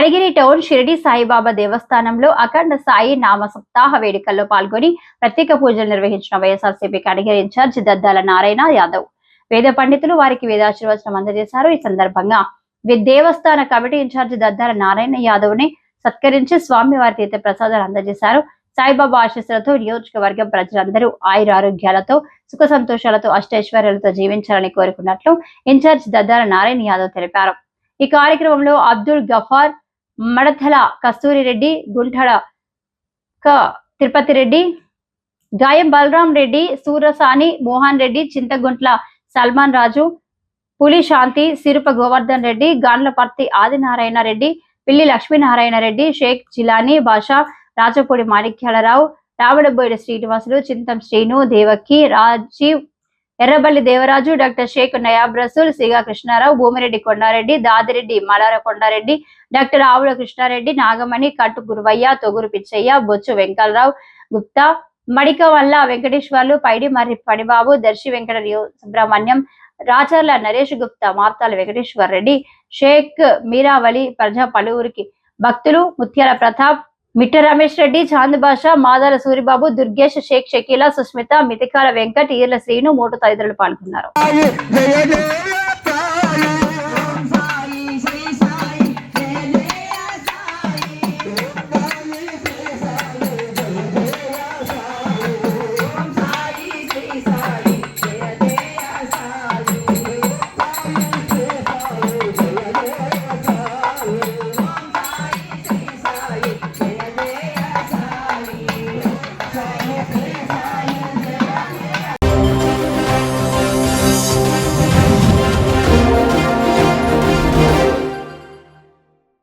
Kadigiri town Shirdi Saibaba దేవస్థానంలో అఖండ సాయి నామ సప్తాహ వేడుకల్లో పాల్గొని ప్రత్యేక పూజలు నిర్వహించిన వైఎస్ఆర్సీపీ కడిగిరి ఇన్ఛార్జ్ దద్దాల నారాయణ యాదవ్ వేద పండితులు వారికి వేదాశీర్వచనం అందజేశారు. ఈ సందర్భంగా దేవస్థాన కమిటీ ఇన్ఛార్జ్ దద్దాల నారాయణ యాదవ్ ని సత్కరించి స్వామివారి తీర్థ ప్రసాదాలు అందజేశారు. సాయిబాబా ఆశీస్సులతో నియోజకవర్గం ప్రజలందరూ ఆయురారోగ్యాలతో సుఖ సంతోషాలతో అష్టైశ్వర్యాలతో జీవించాలని కోరుకున్నట్లు ఇన్ఛార్జ్ దద్దాల నారాయణ యాదవ్ తెలిపారు. ఈ కార్యక్రమంలో అబ్దుల్ గఫార్, మడథల కస్తూరి రెడ్డి, గుంఠడ తిరుపతి రెడ్డి, గాయం బలరాం రెడ్డి, సూరసాని మోహన్ రెడ్డి, చింతగుంట్ల సల్మాన్ రాజు, పులి శాంతి, సిరుప గోవర్ధన్ రెడ్డి, గాన్లపర్తి ఆదినారాయణ రెడ్డి, పిల్లి లక్ష్మీనారాయణ రెడ్డి, షేక్ జిలానీ బాషా, రాజపూడి మాణిక్యాలరావు, రావడబోయిన శ్రీనివాసులు, చింతం శ్రీను, దేవకి, రాజీవ్, ఎర్రబల్లి దేవరాజు, డాక్టర్ షేక్ నయాబ్ రసూల్, సిగా కృష్ణారావు, భూమిరెడ్డి కొండారెడ్డి, దాదిరెడ్డి మలార కొండారెడ్డి, డాక్టర్ ఆవుల కృష్ణారెడ్డి, నాగమణి, కట్టు గురువయ్య, తొగురు పిచ్చయ్య, బొచ్చు వెంకలరావు గుప్తా, మడిక వల్ల వెంకటేశ్వర్లు, పైడి మరి పడిబాబు, దర్శి వెంకట సుబ్రహ్మణ్యం, రాచర్ల నరేష్ గుప్తా, మార్తాల వెంకటేశ్వర్ రెడ్డి, షేక్ మీరావలి, ప్రజా పలువురికి భక్తులు, ముత్యాల ప్రతాప్, మిట్ట రమేష్ రెడ్డి, చాంద్ బాషా, మాదాల సూరిబాబు, దుర్గేష్, షేక్ షకీలా, సుస్మిత, మితికాల వెంకట్, ఈర్ల శ్రీను, మోటు తదితరులు పాల్గొన్నారు.